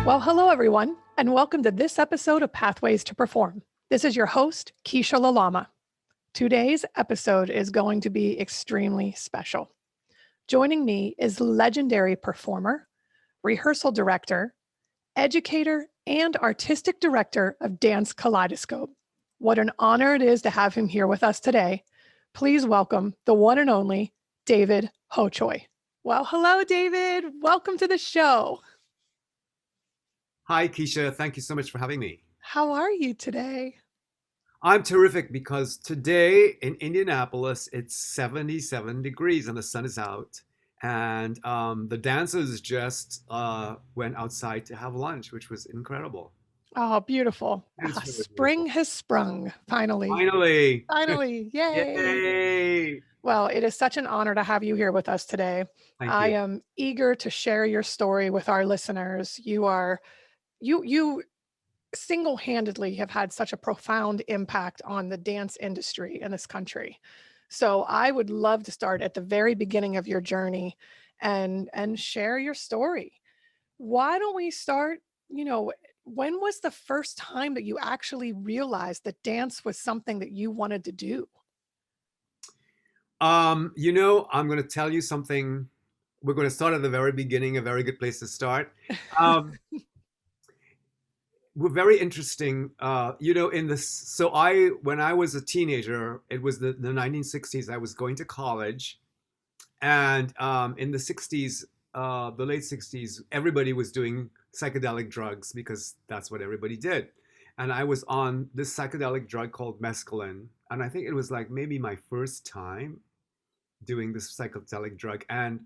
Well, hello, everyone, and welcome to this episode of Pathways to Perform. This is your host, Kiesha Lalama. Today's episode is going to be extremely special. Joining me is legendary performer, rehearsal director, educator, and artistic director of Dance Kaleidoscope. What an honor it is to have him here with us today. Please welcome the one and only David Hochoy. Well, hello, David. Welcome to the show. Hi, Kiesha. Thank you so much for having me. How are you today? I'm terrific because today in Indianapolis, it's 77 degrees and the sun is out. And the dancers just went outside to have lunch, which was incredible. Oh, beautiful. It's really Spring beautiful. has sprung, finally. Finally. Finally, yay. Yay. Well, it is such an honor to have you here with us today. Thank I you. am eager to share your story with our listeners. You single-handedly have had such a profound impact on the dance industry in this country. So I would love to start at the very beginning of your journey and share your story. Why don't we start, when was the first time that you actually realized that dance was something that you wanted to do? I'm going to tell you something. We're going to start at the very beginning, a very good place to start. Were very interesting. In this, so when I was a teenager, it was the 1960s. I was going to college, and in the 60s, the late 60s, everybody was doing psychedelic drugs because that's what everybody did. And I was on this psychedelic drug called mescaline, and I think it was like maybe my first time doing this psychedelic drug, and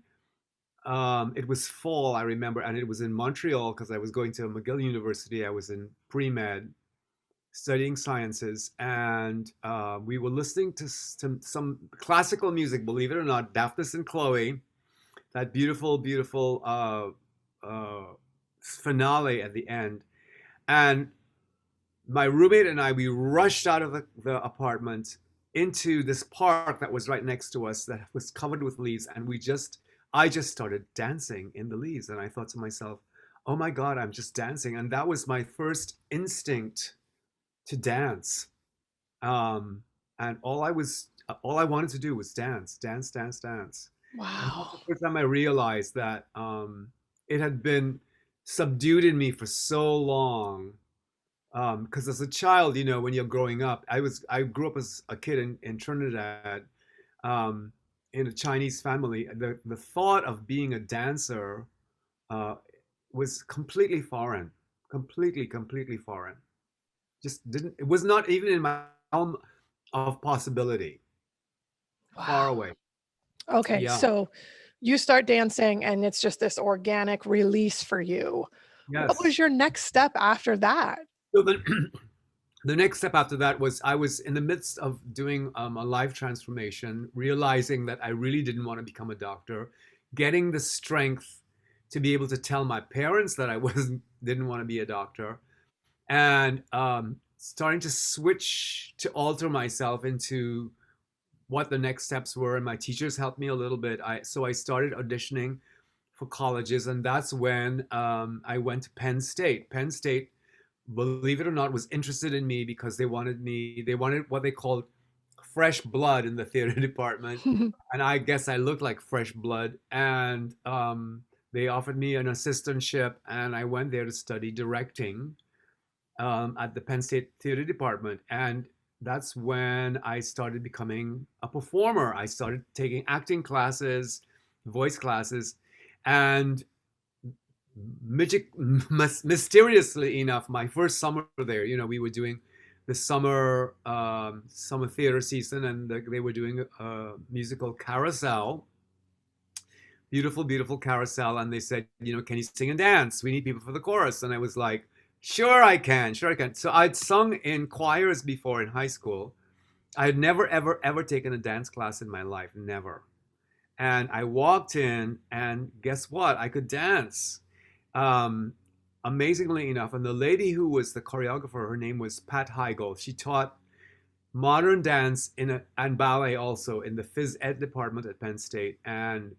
it was fall, I remember, and it was in Montreal because I was going to McGill University. I was in pre-med studying sciences, and we were listening to some classical music, believe it or not, Daphnis and Chloe, that beautiful, beautiful finale at the end. And my roommate and I, we rushed out of the apartment into this park that was right next to us that was covered with leaves, and I just started dancing in the leaves, and I thought to myself, oh my God, I'm just dancing. And that was my first instinct to dance. And all I wanted to do was dance, dance, dance, dance. And that's the Wow. first time I realized that it had been subdued in me for so long. Because as a child, when you're growing up, I grew up as a kid in Trinidad, um, in a Chinese family. The thought of being a dancer uh, was completely foreign, completely foreign. Just didn't. It was not even in my realm of possibility. Far Wow. away. Okay, Yeah. so you start dancing and it's just this organic release for you. What Yes. was your next step after that? So the next step after that was I was in the midst of doing a life transformation, realizing that I really didn't want to become a doctor, getting the strength to be able to tell my parents that I wasn't didn't want to be a doctor, and starting to switch to alter myself into what the next steps were. And my teachers helped me a little bit. I started auditioning for colleges, and that's when I went to Penn State. Penn State, believe it or not, was interested in me because they wanted what they called fresh blood in the theater department. And I guess I looked like fresh blood. And they offered me an assistantship, and I went there to study directing at the Penn State theater department. And that's when I started becoming a performer. I started taking acting classes, voice classes, and mysteriously enough, my first summer there, we were doing the summer theater season, and they were doing a musical Carousel, beautiful, beautiful Carousel, and they said, can you sing and dance? We need people for the chorus, and I was like, sure I can, sure I can. So I'd sung in choirs before in high school. I had never, ever, ever taken a dance class in my life, never. And I walked in, and guess what? I could dance. Um, Amazingly enough. And the lady who was the choreographer, her name was Pat Heigl. She taught modern dance and ballet also in the phys ed department at Penn State. And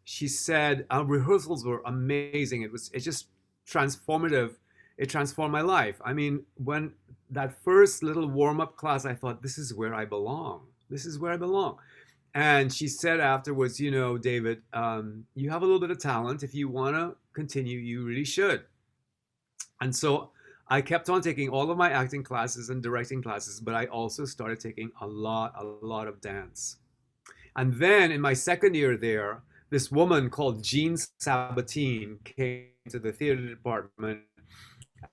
she said our rehearsals were amazing. It just transformative. It transformed my life. I mean, when that first little warm up class, I thought, this is where I belong. This is where I belong. And she said afterwards, David, you have a little bit of talent. If you want to continue, you really should. And so I kept on taking all of my acting classes and directing classes, but I also started taking a lot of dance. And then in my second year there, this woman called Jean Sabatine came to the theater department,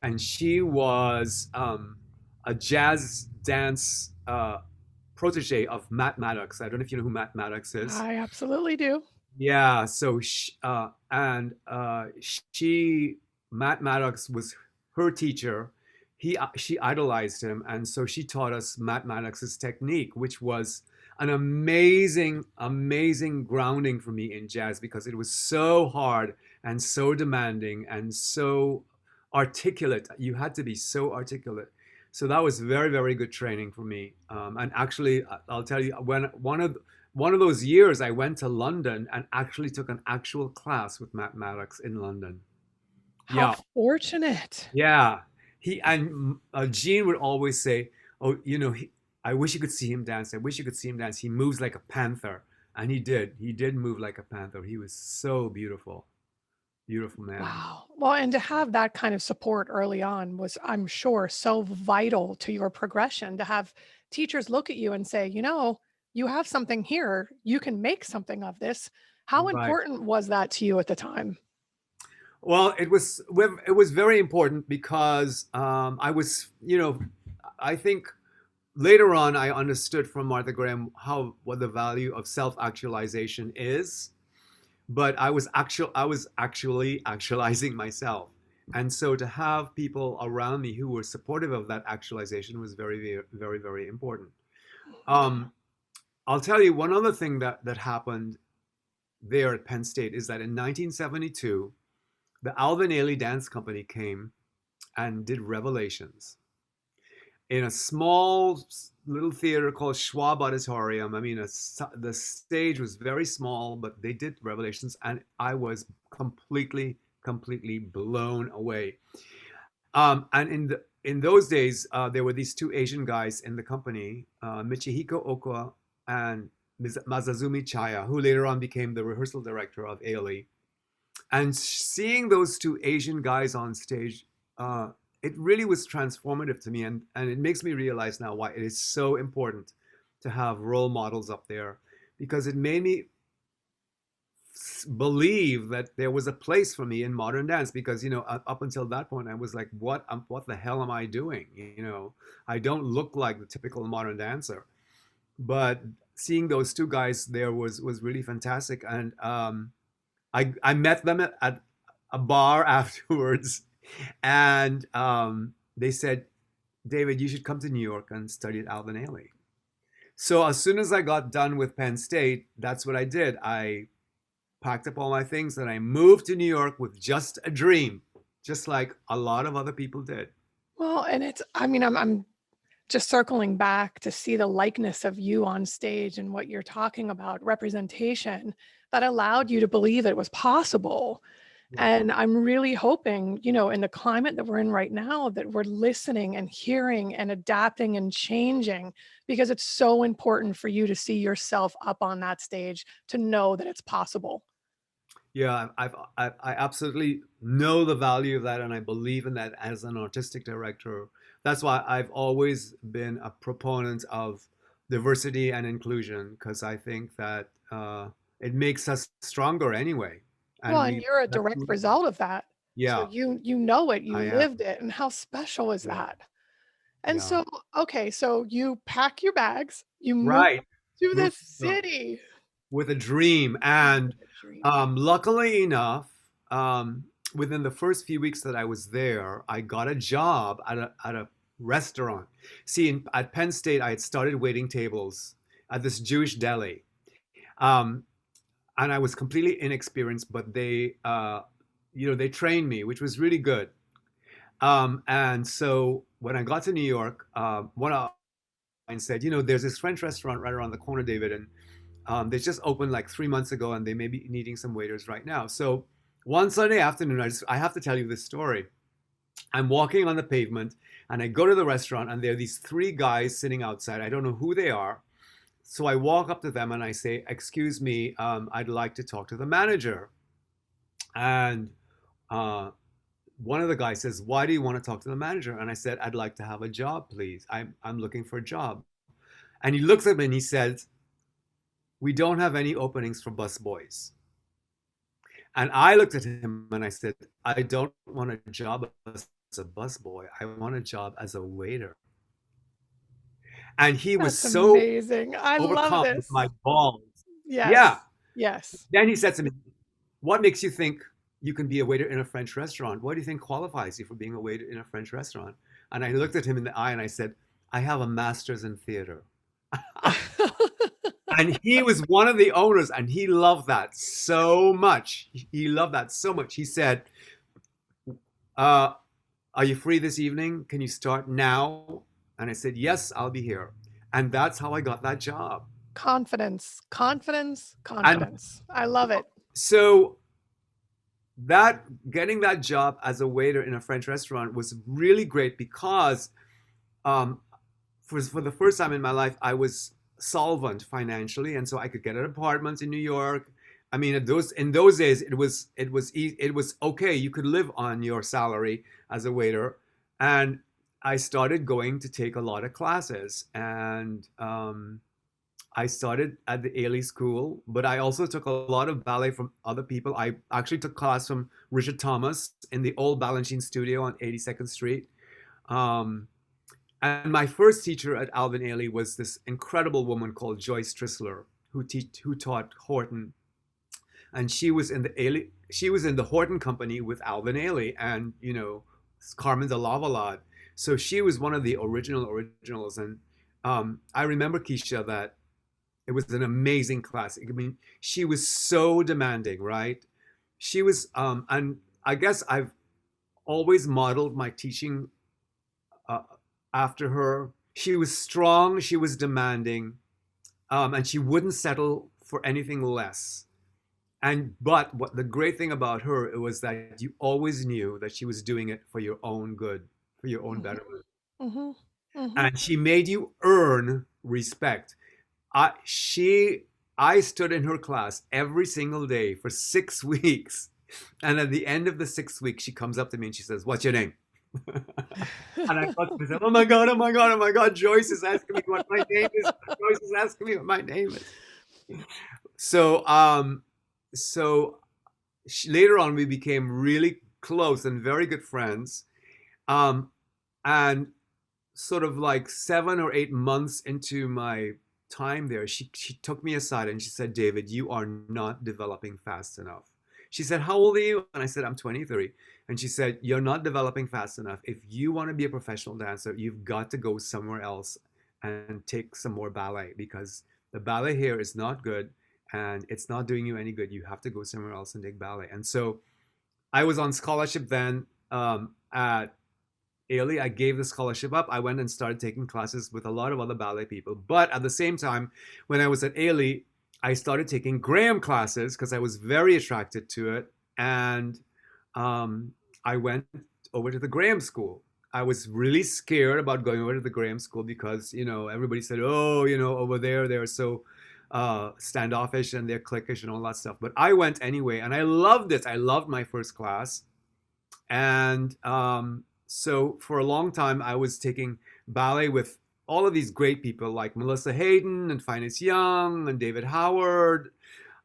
and she was a jazz dance protege of Matt Maddox. I don't know if you know who Matt Maddox is. I absolutely do. Yeah, so she Matt Maddox was her teacher. She idolized him, and so she taught us Matt Maddox's technique, which was an amazing grounding for me in jazz because it was so hard and so demanding and so articulate. You had to be so articulate. So that was very good training for me. And actually, I'll tell you, when one of those years, I went to London and actually took an actual class with Matt Maddox in London. How Yeah, fortunate. yeah. He and Gene would always say, "Oh, I wish you could see him dance. I wish you could see him dance. He moves like a panther." And he did. He did move like a panther. He was so beautiful, beautiful man. Wow. Well, and to have that kind of support early on was, I'm sure, so vital to your progression to have teachers look at you and say, you have something here. You can make something of this. How Right. important was that to you at the time? Well, it was very important because I was, I think later on I understood from Martha Graham what the value of self-actualization is, but I was actually actualizing myself. And so to have people around me who were supportive of that actualization was very important. Um, I'll tell you one other thing that happened there at Penn State is that in 1972, the Alvin Ailey Dance Company came and did Revelations in a small little theater called Schwab Auditorium. I mean, the stage was very small, but they did Revelations, and I was completely blown away. And in those days, there were these two Asian guys in the company, Michihiko Oka and Masazumi Chaya, who later on became the rehearsal director of Ailey. And seeing those two Asian guys on stage, it really was transformative to me, and it makes me realize now why it is so important to have role models up there, because it made me believe that there was a place for me in modern dance. Because up until that point I was like, what the hell am I doing? I don't look like the typical modern dancer. But seeing those two guys there was really fantastic. And I met them at a bar afterwards, and they said, David, you should come to New York and study at Alvin Ailey. So as soon as I got done with Penn State, that's what I did. I packed up all my things and I moved to New York with just a dream, just like a lot of other people did. Well, and I'm just circling back to see the likeness of you on stage and what you're talking about, representation that allowed you to believe it was possible. Yeah. And I'm really hoping, in the climate that we're in right now, that we're listening and hearing and adapting and changing, because it's so important for you to see yourself up on that stage to know that it's possible. Yeah, I absolutely know the value of that, and I believe in that as an artistic director. That's why I've always been a proponent of diversity and inclusion, because I think that it makes us stronger anyway. Well, And and we, you're a that's direct who- result of that. So yeah, you know it, you I am. lived it, and how special is Yeah, that? And yeah. so, okay, so you pack your bags, you move Right. to the Move city. with a dream. And What a dream. luckily enough, within the first few weeks that I was there, I got a job at a restaurant. See, at Penn State, I had started waiting tables at this Jewish deli. Um, and I was completely inexperienced, but they trained me, which was really good. And so when I got to New York, one of mine said, there's this French restaurant right around the corner, David, and they just opened like 3 months ago, and they may be needing some waiters right now. So One Sunday afternoon, I have to tell you this story. I'm walking on the pavement and I go to the restaurant and there are these three guys sitting outside. I don't know who they are. So I walk up to them and I say, "Excuse me, I'd like to talk to the manager." And uh, one of the guys says, "Why do you want to talk to the manager?" And I said, "I'd like to have a job, please. I'm looking for a job." And he looks at me and he says, "We don't have any openings for busboys." And I looked at him and I said, "I don't want a job as a busboy. I want a job as a waiter." And he was That's so amazing. I love overcome with this. my balls. Yeah. Yes. Yes. Then he said to me, "What makes you think you can be a waiter in a French restaurant? What do you think qualifies you for being a waiter in a French restaurant?" And I looked at him in the eye and I said, "I have a master's in theater." And he was one of the owners and he loved that so much. He loved that so much. He said, uh, "Are you free this evening? Can you start now?" And I said, "Yes, I'll be here." And that's how I got that job. Confidence, confidence, And confidence. I love it. so that getting that job as a waiter in a French restaurant was really great because um, for the first time in my life, I was solvent financially, and so I could get an apartment in New York. I mean, in those days, it was okay. You could live on your salary as a waiter, and I started going to take a lot of classes, and I started at the Ailey School, but I also took a lot of ballet from other people. I actually took class from Richard Thomas in the old Balanchine studio on 82nd Street. Um, and my first teacher at Alvin Ailey was this incredible woman called Joyce Trissler, who taught Horton, and she was in the Horton Company with Alvin Ailey and Carmen de Lavalade. So she was one of the originals, and I remember Kiesha that it was an amazing class. I mean, she was so demanding, right? She was, and I guess I've always modeled my teaching uh, after her. She was strong, she was demanding, and she wouldn't settle for anything less. And but what the great thing about her it was that you always knew that she was doing it for your own good, for your own Mhm, betterment, mhm, mhm. and she made you earn respect. I she I stood in her class every single day for 6 weeks, and at the end of the 6 weeks, she comes up to me and she says, "What's your name?" And I thought to myself, "Oh my god, oh my god, oh my god! Joyce is asking me what my name is. Joyce is asking me what my name is." So, so later on, we became really close and very good friends. And sort of like 7 or 8 months into my time there, she took me aside and she said, "David, you are not developing fast enough." She said, "How old are you?" And I said, "I'm 23." And she said, "You're not developing fast enough. If you want to be a professional dancer, you've got to go somewhere else and take some more ballet because the ballet here is not good and it's not doing you any good. You have to go somewhere else and take ballet." And so I was on scholarship then at Ailey. I gave the scholarship up. I went and started taking classes with a lot of other ballet people. But at the same time, when I was at Ailey, I started taking Graham classes because I was very attracted to it. And I went over to the Graham School. I was really scared about going over to the Graham School because, everybody said, "Oh, over there, they're so standoffish and they're cliquish and all that stuff." But I went anyway and I loved it. I loved my first class. And so for a long time, I was taking ballet with all of these great people like Melissa Hayden and Finus Young and David Howard,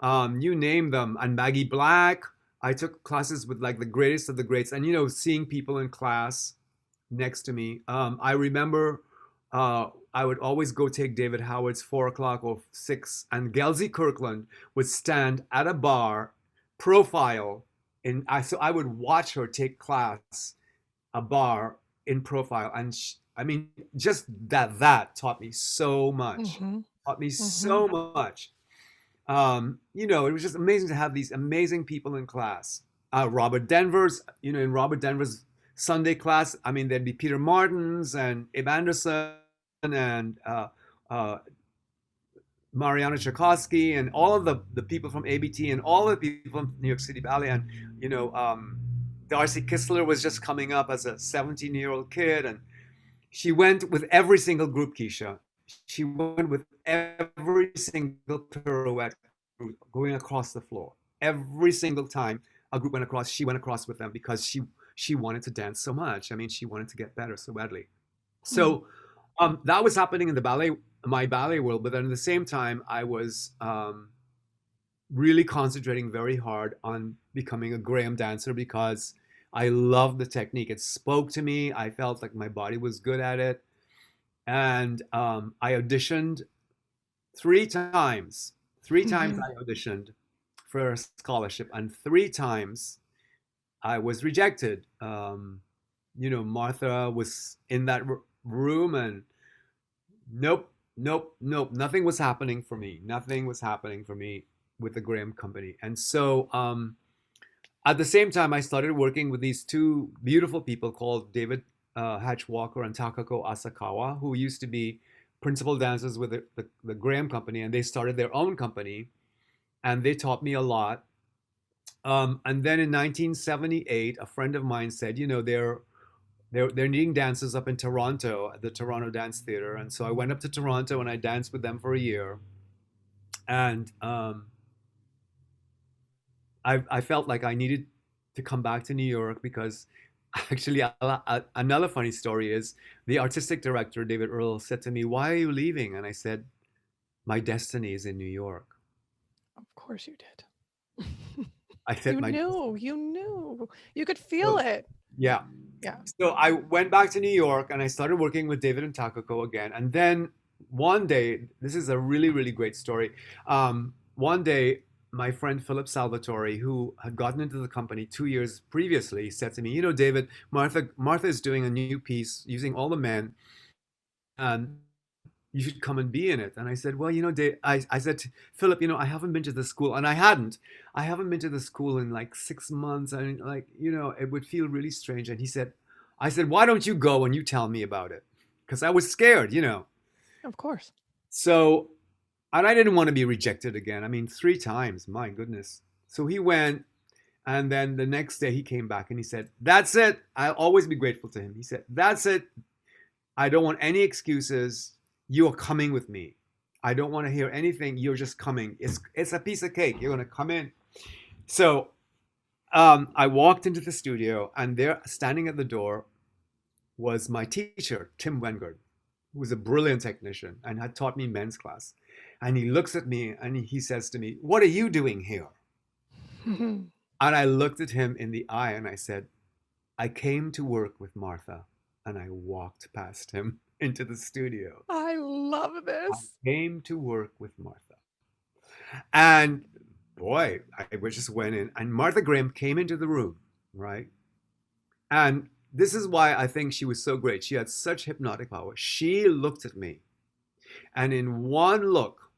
you name them, and Maggie Black. I took classes with like the greatest of the greats, and seeing people in class next to me. I remember I would always go take David Howard's 4 o'clock or 6, and Gelsey Kirkland would stand at a bar, profile, and so I would watch her take class, a bar in profile, and I mean, just that taught me so much. Mhm, Taught me mhm. so much. It was just amazing to have these amazing people in class. Robert Denver's, in Robert Denver's Sunday class, I mean, there'd be Peter Martins and Abe Anderson and uh, Mariana Tchaikovsky and all of the people from ABT and all the people from New York City Ballet. And, you know, Darcy Kistler was just coming up as a 17-year-old kid. And she went with every single group, Kiesha. She went with every single pirouette going across the floor. Every single time a group went across, she went across with them because she wanted to dance so much. I mean, she wanted to get better so badly. Hmm. So that was happening in the ballet, my ballet world. But then at the same time, I was really concentrating very hard on becoming a Graham dancer because I loved the technique. It spoke to me. I felt like my body was good at it. And I auditioned three times. Three times Hmm. I auditioned for a scholarship, and three times I was rejected. You know, Martha was in that room, and nope, nope, nope. Nothing was happening for me. Nothing was happening for me with the Graham Company. And so at the same time, I started working with these two beautiful people called David Hatch Walker and Takako Asakawa, who used to be principal dancers with the Graham Company, and they started their own company, and they taught me a lot. And then in 1978, a friend of mine said, you know, they're needing dancers up in Toronto at the Toronto Dance Theatre, and so I went up to Toronto and I danced with them for a year, and I felt like I needed to come back to New York because actually another funny story is the artistic director David Earl said to me, "Why are you leaving?" And I said, "My destiny is in New York." Of course you did. I said, You "My knew, you knew. You could feel so, it. yeah." Yeah. So I went back to New York and I started working with David and Takako again. And then one day, this is a really, really great story. One day, my friend Philip Salvatore, who had gotten into the company 2 years previously, said to me, "You know, David, Martha is doing a new piece using all the men, and you should come and be in it." And I said, "Well, you know, Dave," I said to Philip, "You know, I haven't been to the school," and I hadn't. "I haven't been to the school in like 6 months. I mean, like, you know, it would feel really strange." And he said, I said, "Why don't you go and you tell me about it?" Because I was scared, you know. Of course. So, and I didn't want to be rejected again. I mean, three times, my goodness. So he went, and then the next day he came back and he said, "That's it. I'll always be grateful to him." He said, "That's it. I don't want any excuses. You are coming with me. I don't want to hear anything. You're just coming. It's a piece of cake. You're gonna come in." So I walked into the studio, and there, standing at the door, was my teacher, Tim Wengard, who was a brilliant technician and had taught me men's class. And he looks at me and he says to me, "What are you doing here?" And I looked at him in the eye and I said, "I came to work with Martha." And I walked past him into the studio. I love I this. came to work with Martha. And boy, I just went in, and Martha Graham came into the room, right? And this is why I think she was so great. She had such hypnotic power. She looked at me, and in one look,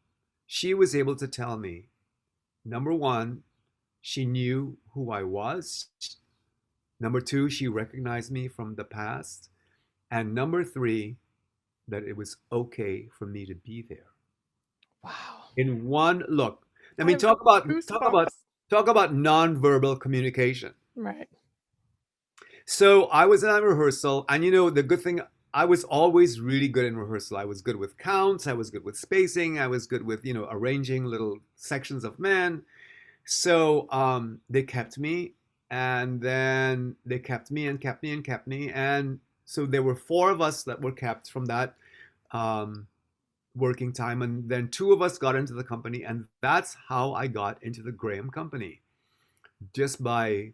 she was able to tell me, number one, she knew who I was. Number two, she recognized me from the past. And number three, that it was okay for me to be there. Wow. In one look. I I mean, have goosebumps. talk about nonverbal communication. Right. So I was in a rehearsal, and you know the good thing, I was always really good in rehearsal. I was good with counts, I was good with spacing, I was good with, you know, arranging little sections of men. So they kept me, and then they kept me and kept me and kept me, and so there were four of us that were kept from that um, working time, and then two of us got into the company, and that's how I got into the Graham Company. Just by,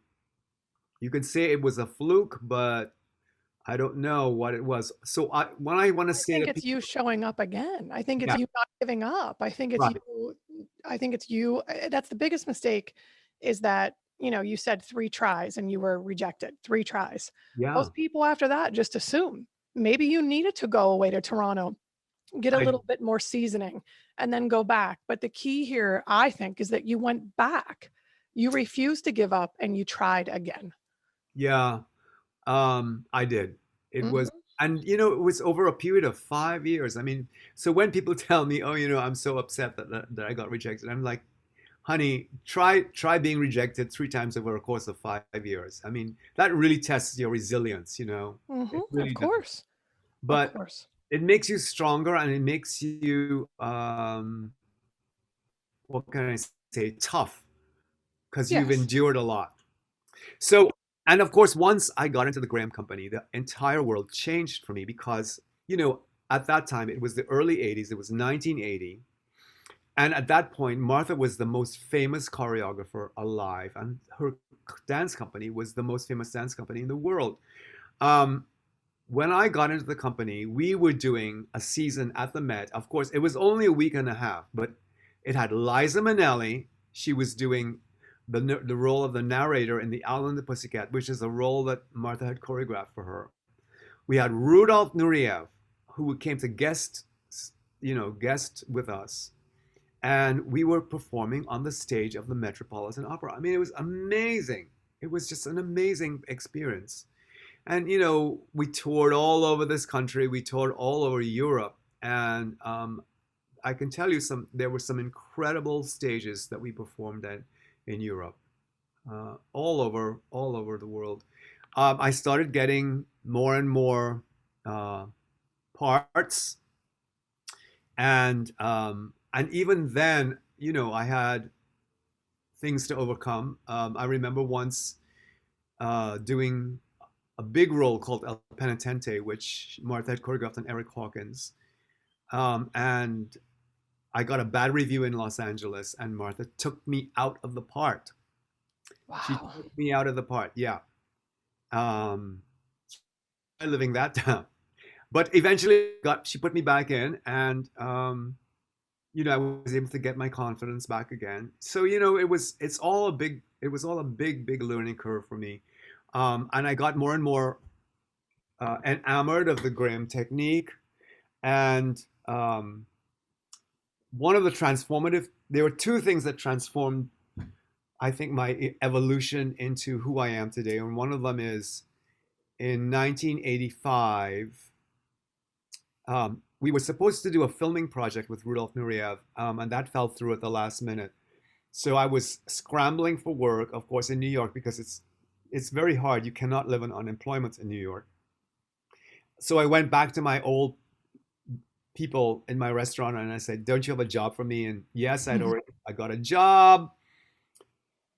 you could say it was a fluke, but I don't know what it was. So when I want to I say think to it's people, you showing up again. I think it's yeah, you not giving up. I think it's right, you. I think it's you. That's the biggest mistake is that, you said 3 tries and you were rejected 3 tries. yeah, Most people after that just assume maybe you needed to go away to Toronto, get a I, little bit more seasoning, and then go back. But the key here, I think, is that you went back. You refused to give up and you tried again. yeah, I did. It was, Mhm. And it was over a period of 5 years. I mean, so when people tell me, oh, I'm so upset that I got rejected, I'm like, honey, try being rejected 3 times over a course of 5 years. I mean, that really tests your resilience. It Of really does. course. Of But course. it makes you stronger, and it makes you what can I say, tough, because you've Yes. endured a lot. So, and of course, once I got into the Graham Company, the entire world changed for me because, at that time, it was the early 80s, it was 1980. And at that point, Martha was the most famous choreographer alive, and her dance company was the most famous dance company in the world. Um, when I got into the company, we were doing a season at the Met. Of course, it was only a week and a half, but it had Liza Minnelli. She was doing the role of the narrator in The Owl and the Pussycat, which is a role that Martha had choreographed for her. We had Rudolf Nureyev, who came to guest with us, and we were performing on the stage of the Metropolitan Opera. I mean, it was amazing. It was just an amazing experience. And we toured all over this country. We toured all over Europe, and I can tell you there were some incredible stages that we performed at in Europe, all over the world. I started getting more and more uh, parts, and even then, I had things to overcome. I remember once doing a big role called El Penitente, which Martha had choreographed on Eric Hawkins. And I got a bad review in Los Angeles, and Martha took me out of the part. She Wow. took me out of the part, yeah. Um, Living that down. But eventually she put me back in, and I was able to get my confidence back again. So, it was all a big, big learning curve for me. And I got more and more enamored of the Graham technique. And there were two things that transformed, I think, my evolution into who I am today. And one of them is in 1985, we were supposed to do a filming project with Rudolf Nureyev, and that fell through at the last minute. So I was scrambling for work, of course, in New York, because it's very hard. You cannot live on unemployment in New York. So I went back to my old people in my restaurant, and I said, "Don't you have a job for me?" And yes, I got a job.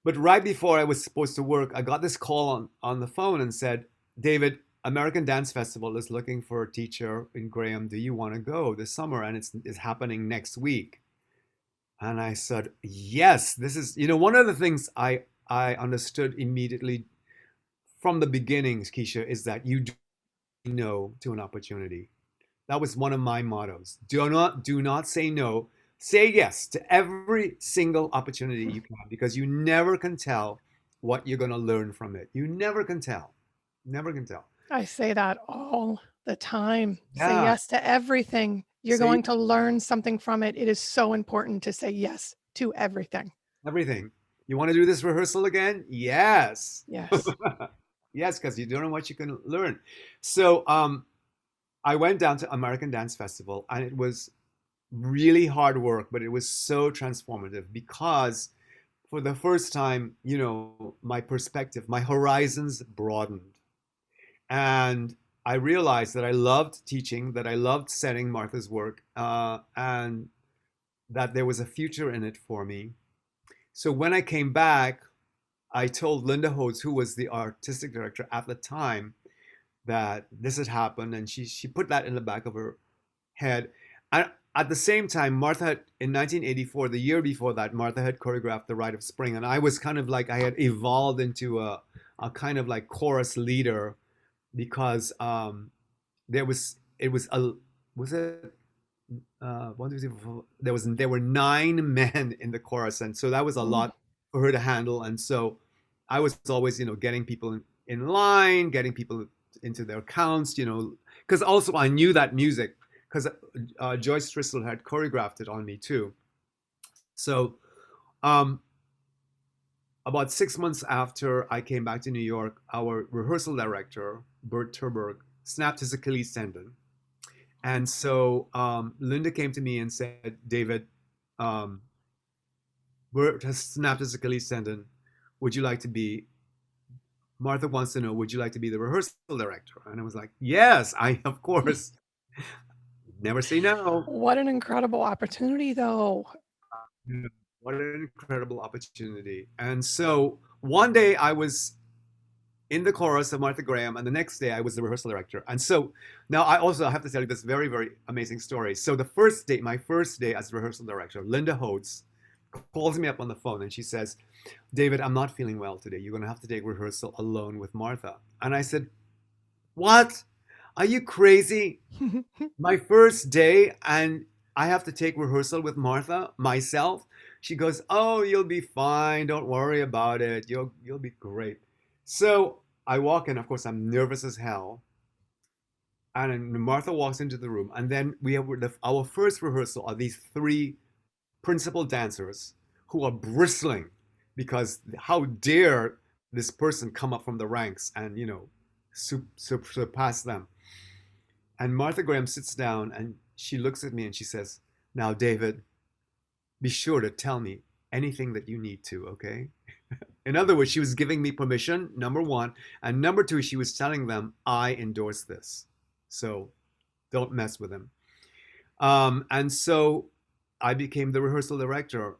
But right before I was supposed to work, I got this call on the phone and said, "David, American Dance Festival is looking for a teacher in Graham. Do you want to go this summer? And it's happening next week." And I said, "Yes, this is, one of the things I understood immediately from the beginnings, Kiesha, is that you do no to an opportunity. That was one of my mottos. Do not say no. Say yes to every single opportunity you can, because you never can tell what you're going to learn from it. You never can tell. Never can tell. I say that all the time. Say Yeah. yes to everything. You're Say going to learn something from it. It is so important to say yes to everything. everything. You want to do this rehearsal again? Yes. Yes. Yes, because you don't know what you can learn. So I went down to American Dance Festival, and it was really hard work, but it was so transformative because for the first time, my perspective, my horizons broadened. And I realized that I loved teaching, that I loved setting Martha's work, and that there was a future in it for me. So when I came back, I told Linda Hodes, who was the artistic director at the time, that this had happened, and she put that in the back of her head. And at the same time, Martha had, in 1984, the year before that, Martha had choreographed The Rite of Spring, and I was kind of like, I had evolved into a kind of like chorus leader, because there was it was a was it one, two, three, four, there were 9 men in the chorus, and so that was a Mm. lot for her to handle. And so I was always, getting people in line, getting people into their counts, because also I knew that music, because Joyce Tristle had choreographed it on me too. So um, about 6 months after I came back to New York, our rehearsal director, Bert Turberg, snapped his Achilles tendon. And so Linda came to me and said, David, um, Bert has snapped his Achilles tendon. Would you like to be, Martha wants to know, would you like to be the rehearsal director? And I was like, yes, of course. Never say no. What an incredible opportunity, though. What an incredible opportunity. And so one day I was in the chorus of Martha Graham, and the next day I was the rehearsal director. And so now I also have to tell you this very, very amazing story. So the first day, my first day as rehearsal director, Linda Holtz calls me up on the phone and she says, David, I'm not feeling well today. You're going to have to take rehearsal alone with Martha. And I said, what? Are you crazy? My first day and I have to take rehearsal with Martha myself. She goes, oh, you'll be fine. Don't worry about it. You'll be great. So I walk in. Of course, I'm nervous as hell. And then Martha walks into the room, and then we have our first rehearsal are these three principal dancers who are bristling because how dare this person come up from the ranks and surpass them. And Martha Graham sits down and she looks at me and she says, now, David, be sure to tell me anything that you need to, okay? In other words, she was giving me permission, number one. And number two, she was telling them, I endorse this. So don't mess with him. And so I became the rehearsal director.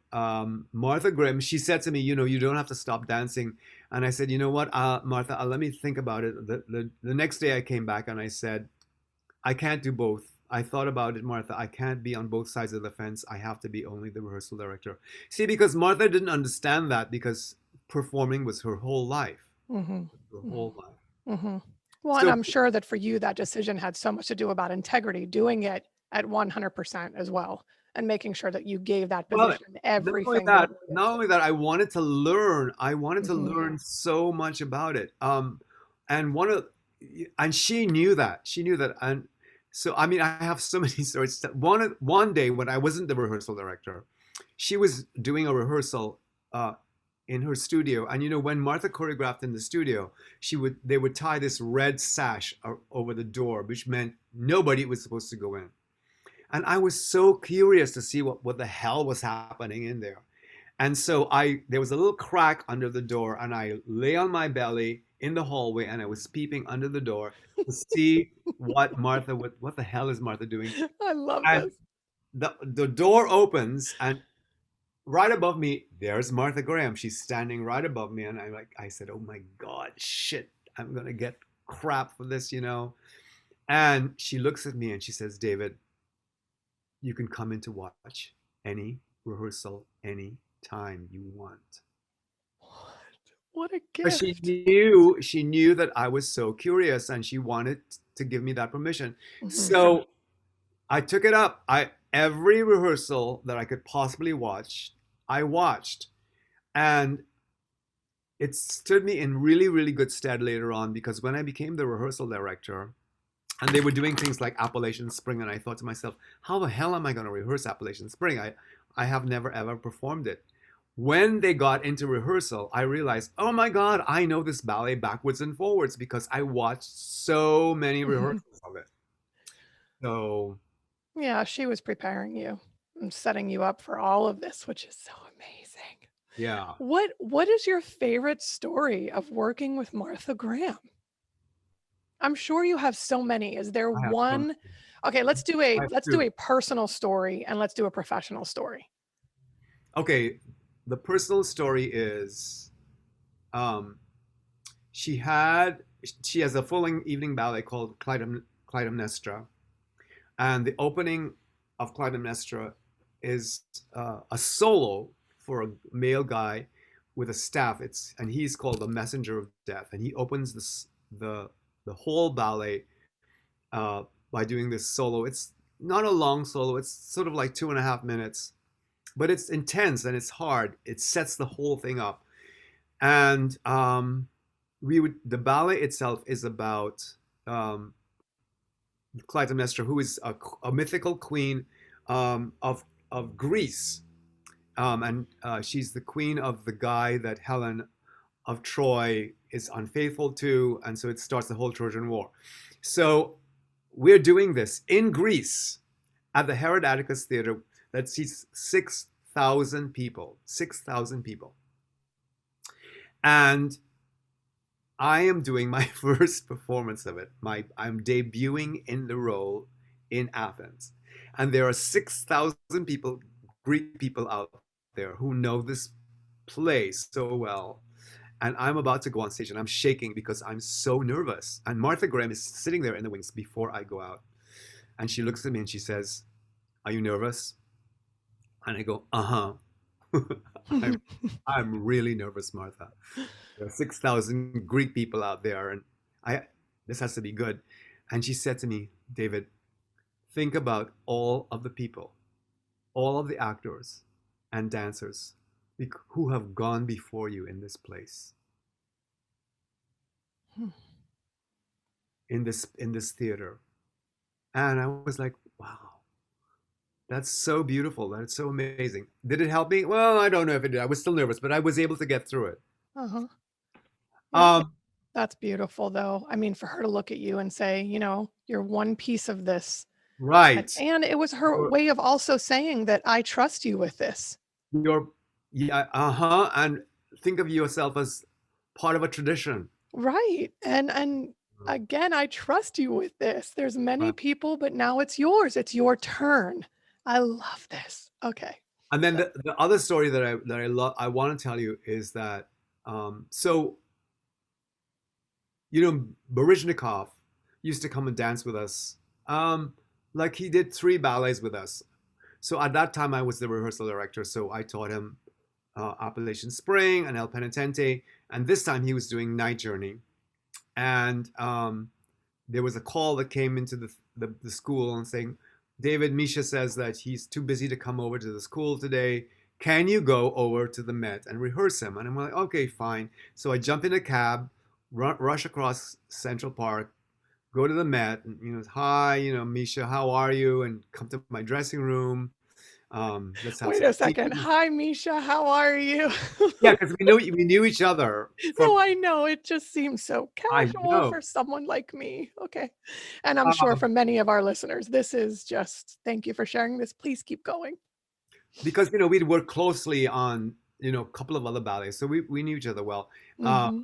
Martha Graham, she said to me, you don't have to stop dancing. And I said, you know what, Martha, let me think about it. The next day I came back and I said, I can't do both. I thought about it, Martha. I can't be on both sides of the fence. I have to be only the rehearsal director. See, because Martha didn't understand that because performing was her whole life. Mm-hmm. Her whole life. Mm-hmm. Well, and So, I'm sure that for you, that decision had so much to do about integrity, doing it at 100% as well, and making sure that you gave that well, position everything. not only that, I wanted to learn. I wanted to Mm-hmm. learn so much about it. And and she knew that. She knew that. And so, I mean, I have so many stories. One day when I wasn't the rehearsal director, she was doing a rehearsal in her studio. And when Martha choreographed in the studio, they would tie this red sash over the door, which meant nobody was supposed to go in. And I was so curious to see what the hell was happening in there. And so there was a little crack under the door, and I lay on my belly in the hallway, and I was peeping under the door to see what the hell is Martha doing? I love And this. the door opens, and right above me, there's Martha Graham. She's standing right above me, and I said, "Oh my God, shit! I'm gonna get crap for this." And she looks at me and she says, "David, you can come in to watch any rehearsal any time you want." What a But gift. she knew that I was so curious and she wanted to give me that permission. Mm-hmm. So I took it up. Every rehearsal that I could possibly watch, I watched. And it stood me in really, really good stead later on because when I became the rehearsal director, and they were doing things like Appalachian Spring, and I thought to myself, how the hell am I going to rehearse Appalachian Spring? I have never ever performed it. When they got into rehearsal, I realized, oh my God, I know this ballet backwards and forwards because I watched so many Mm-hmm. rehearsals of it. So Yeah, she was preparing you and setting you up for all of this, which is so amazing. yeah, What is your favorite story of working with Martha Graham? I'm sure you have so many. Is there I have so one? many. Okay, let's do I a have let's do two. a personal story and let's do a professional story. Okay, the personal story is um, she had she has a full evening ballet called Clytemnestra, and the opening of Clytemnestra is a solo for a male guy with a staff. And he's called the Messenger of Death, and he opens the whole ballet uh, by doing this solo. It's not a long solo. It's sort of like 2.5 minutes, but it's intense and it's hard. It sets the whole thing up, and the ballet itself is about um, Clytemnestra, who is a mythical queen of Greece, and she's the queen of the guy that Helen of Troy is unfaithful to, and so it starts the whole Trojan War. So we're doing this in Greece at the Herod Atticus Theater that seats 6,000 people. 6,000 people. And I am doing my first performance of it. I'm debuting in the role in Athens. And there are 6,000 people, Greek people out there who know this play so well. And I'm about to go on stage and I'm shaking because I'm so nervous. And Martha Graham is sitting there in the wings before I go out. And she looks at me and she says, "Are you nervous?" And I go, "Uh-huh." I'm really nervous, Martha. There are 6,000 Greek people out there, and I this has to be good. And she said to me, "David, think about all of the people, all of the actors and dancers who have gone before you in this place, in this theater." And I was like, wow, that's so beautiful. That's so amazing. Did it help me? Well, I don't know if it did. I was still nervous, but I was able to get through it. Uh-huh. Yeah, Um, that's beautiful, though. I mean, for her to look at you and say, you're one piece of this. right. And it was her You're, way of also saying that I trust you with this. you're yeah, uh-huh. And think of yourself as part of a tradition. Right. And again, I trust you with this. There's many Right. people, but now it's yours. It's your turn. I love this. Okay. And then the other story that I want to tell you is that so Baryshnikov used to come and dance with us. Like he did 3 ballets with us. So at that time I was the rehearsal director, so I taught him Appalachian Spring and El Penitente, and this time he was doing Night Journey. And there was a call that came into the school and saying, "David, Misha says that he's too busy to come over to the school today. Can you go over to the Met and rehearse him?" And I'm like, "Okay, fine." So I jump in a cab, rush across Central Park, go to the Met, and "Hi, Misha, how are you?" And come to my dressing room. Let's have Wait some a second. tea. Hi, Misha. How are you? Yeah, because we knew each other from. No, I know. It just seems so I casual know. for someone like me. Okay. And I'm sure Um, for many of our listeners, this is just thank you for sharing this. Please keep going. because we'd worked closely on a couple of other ballets, so we knew each other well. Uh, Hmm.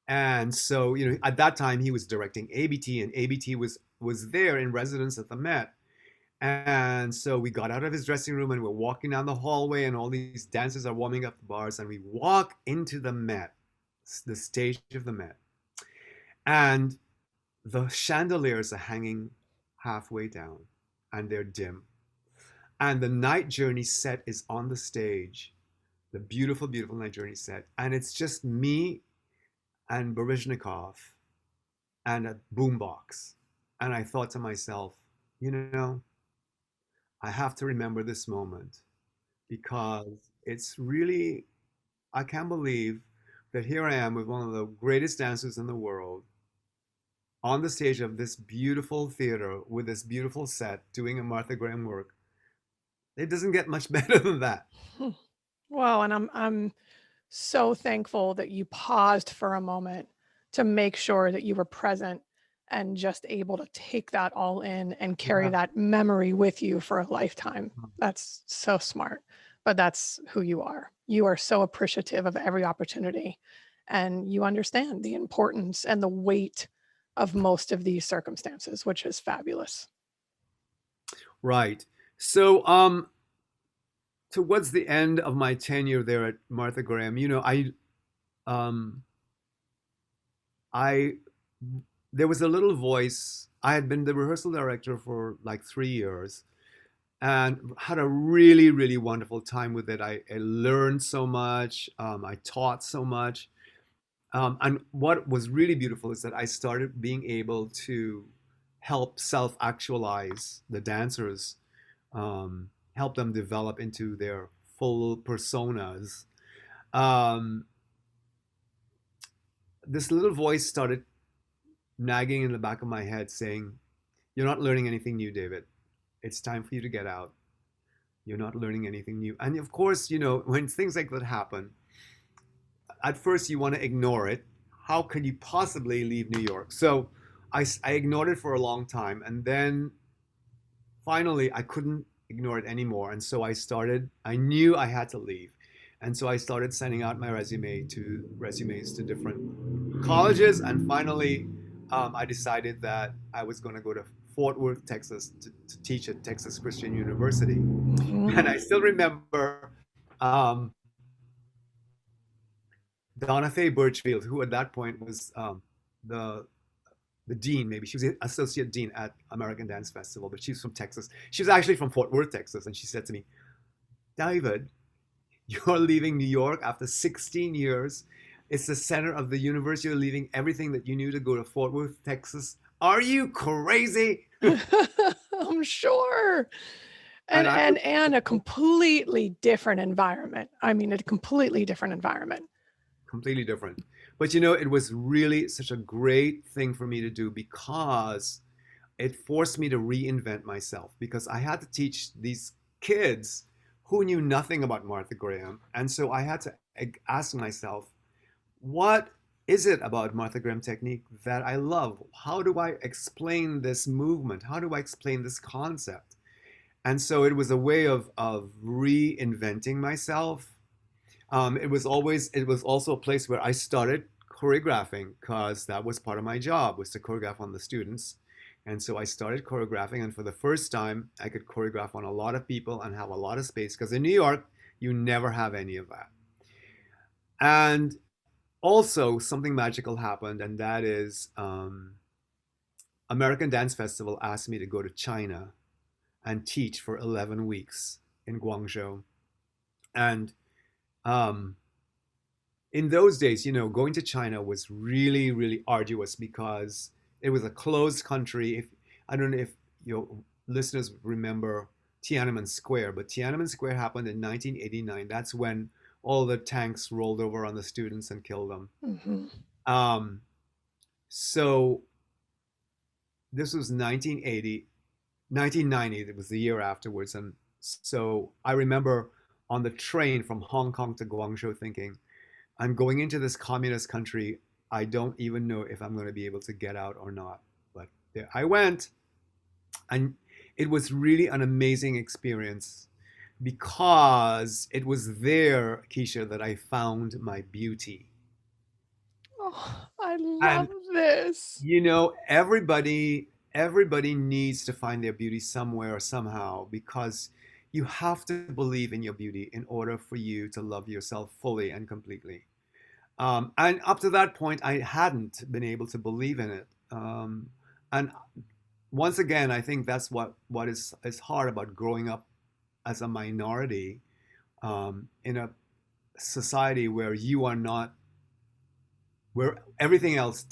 and so at that time he was directing ABT, and ABT was there in residence at the Met. And so we got out of his dressing room and we're walking down the hallway, and all these dancers are warming up the bars, and we walk into the Met, the stage of the Met, and the chandeliers are hanging halfway down and they're dim, and the Night Journey set is on the stage, the beautiful, beautiful Night Journey set, and it's just me and Baryshnikov and a boombox. And I thought to myself, you know, I have to remember this moment because it's really, I can't believe that here I am with one of the greatest dancers in the world on the stage of this beautiful theater with this beautiful set doing a Martha Graham work. It doesn't get much better than that. Wow, and I'm so thankful that you paused for a moment to make sure that you were present and just able to take that all in and carry Yeah. that memory with you for a lifetime. That's so smart, but that's who you are. You are so appreciative of every opportunity and you understand the importance and the weight of most of these circumstances, which is fabulous. Right. So, towards the end of my tenure there at Martha Graham, um, I there was a little voice. I had been the rehearsal director for like 3 years and had a really, really wonderful time with it. I learned so much. I taught so much. And what was really beautiful is that I started being able to help self-actualize the dancers, help them develop into their full personas. Um, this little voice started nagging in the back of my head saying, "You're not learning anything new, David. It's time for you to get out. You're not learning anything new." And of course, when things like that happen, at first you want to ignore it. How could you possibly leave New York? So I ignored it for a long time, and then finally I couldn't ignore it anymore, and so I knew I had to leave, and so I started sending out my resumes to different colleges, and finally I decided that I was going to go to Fort Worth, Texas, to teach at Texas Christian University. Mhm. And I still remember um, Donna Faye Birchfield, who at that point was the dean, maybe she was the associate dean at American Dance Festival, but she's from Texas. She was actually from Fort Worth, Texas, and she said to me, "David, you're leaving New York after 16 years. It's the center of the universe. You're leaving everything that you knew to go to Fort Worth, Texas. Are you crazy?" I'm sure. And And I and was and a completely different environment. I mean, a completely different environment. completely different. But it was really such a great thing for me to do because it forced me to reinvent myself because I had to teach these kids who knew nothing about Martha Graham. And so I had to ask myself, what is it about Martha Graham technique that I love? How do I explain this movement? How do I explain this concept? And so it was a way of reinventing myself. It was also a place where I started choreographing because that was part of my job was to choreograph on the students. And so I started choreographing, and for the first time, I could choreograph on a lot of people and have a lot of space because in New York, you never have any of that. And also, something magical happened, and that is American Dance Festival asked me to go to China and teach for 11 weeks in Guangzhou. And um, in those days, going to China was really, really arduous because it was a closed country. If I don't know if your listeners remember Tiananmen Square, but Tiananmen Square happened in 1989. That's when all the tanks rolled over on the students and killed them. Mhm. Um, so this was 1980, 1990. It was the year afterwards, and so I remember on the train from Hong Kong to Guangzhou thinking, I'm going into this communist country. I don't even know if I'm going to be able to get out or not. But there I went. And it was really an amazing experience because it was there, Kiesha, that I found my beauty. Oh, I love And this. everybody needs to find their beauty somewhere somehow because you have to believe in your beauty in order for you to love yourself fully and completely. And up to that point, I hadn't been able to believe in it. And once again, I think that's what is hard about growing up as a minority in a society where you are not, where everything else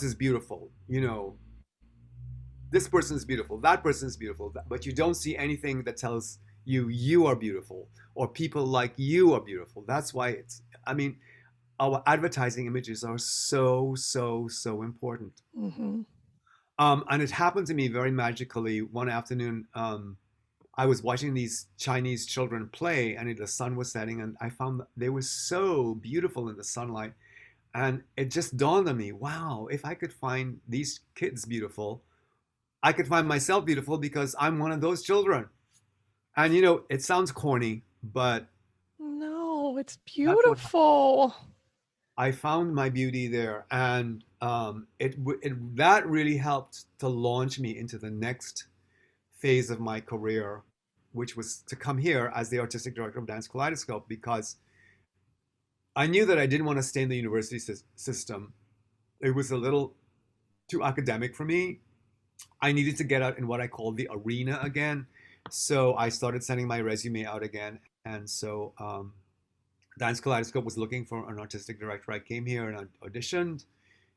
is beautiful. This person is beautiful, that person is beautiful, but you don't see anything that tells you are beautiful or people like you are beautiful. That's why I mean, our advertising images are so, so, so important. Mhm. And it happened to me very magically one afternoon. I was watching these Chinese children play, and the sun was setting, and I found that they were so beautiful in the sunlight. And it just dawned on me, wow, if I could find these kids beautiful, I could find myself beautiful because I'm one of those children. And it sounds corny, but No, it's that's what beautiful. I found my beauty there, and that really helped to launch me into the next phase of my career, which was to come here as the artistic director of Dance Kaleidoscope because I knew that I didn't want to stay in the university system. It was a little too academic for me. I needed to get out in what I call the arena again. So I started sending my resume out again. And so Dance Kaleidoscope was looking for an artistic director. I came here and I auditioned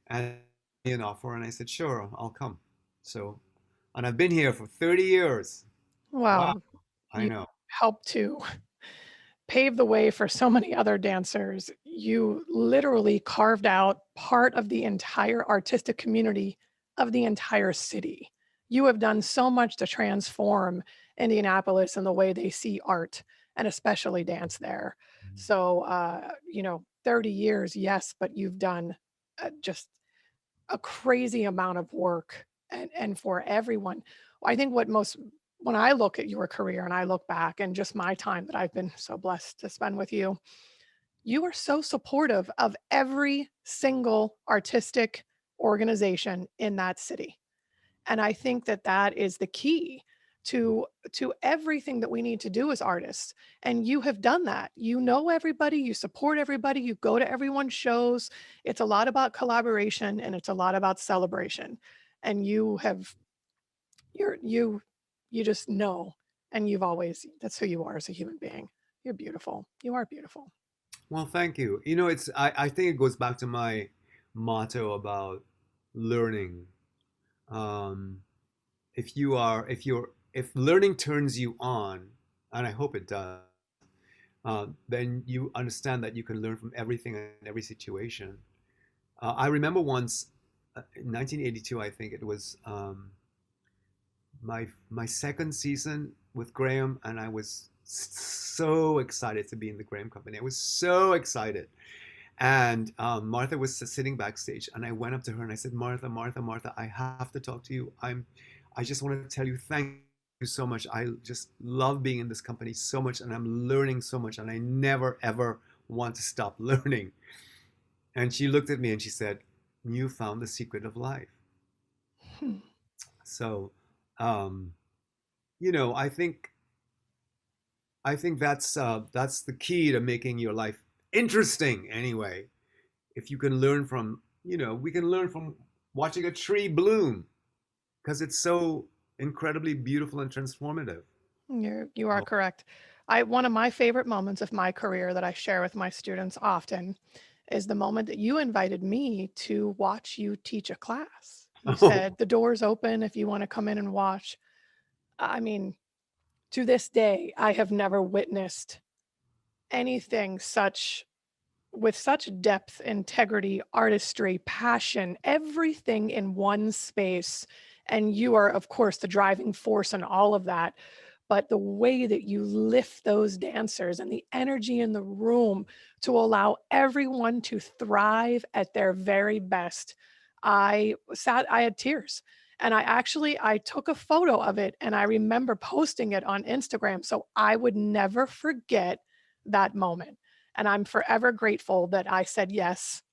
and an offer, and I said, sure, I'll come. So, and I've been here for 30 years. Wow, Wow. I You know. helped to pave the way for so many other dancers. You literally carved out part of the entire artistic community of the entire city. You have done so much to transform Indianapolis and the way they see art and especially dance there. So, 30 years, yes, but you've done just a crazy amount of work and for everyone. I think what most when I look at your career and I look back and just my time that I've been so blessed to spend with you, you are so supportive of every single artistic organization in that city. And I think that that is the key to everything that we need to do as artists. And you have done that. You know everybody, you support everybody, you go to everyone's shows. It's a lot about collaboration and it's a lot about celebration. And you you just know, and you've always that's who you are as a human being. You're beautiful. You are beautiful. Well, thank you. You know, I think it goes back to my motto about learning. Um, if learning turns you on, and I hope it does, then you understand that you can learn from everything and every situation. I remember once, in 1982, I think it was, my second season with Graham, and I was so excited to be in the Graham Company. I was so excited. And Martha was sitting backstage, and I went up to her and I said, "Martha, Martha, Martha, I have to talk to you. I just want to tell you thank you so much. I just love being in this company so much, and I'm learning so much, and I never ever want to stop learning." And she looked at me and she said, "You found the secret of life." Hmm. So, um, you know, I think that's the key to making your life interesting. Anyway, if you can learn from, we can learn from watching a tree bloom because it's so incredibly beautiful and transformative. You are correct. I one of my favorite moments of my career that I share with my students often is the moment that you invited me to watch you teach a class. You Oh, said, "The door's open if you want to come in and watch." I mean, to this day, I have never witnessed anything such with such depth, integrity, artistry, passion, everything in one space. And you are, of course, the driving force in all of that. But the way that you lift those dancers and the energy in the room to allow everyone to thrive at their very best. I had tears. And I took a photo of it and I remember posting it on Instagram so I would never forget that moment. And I'm forever grateful that I said yes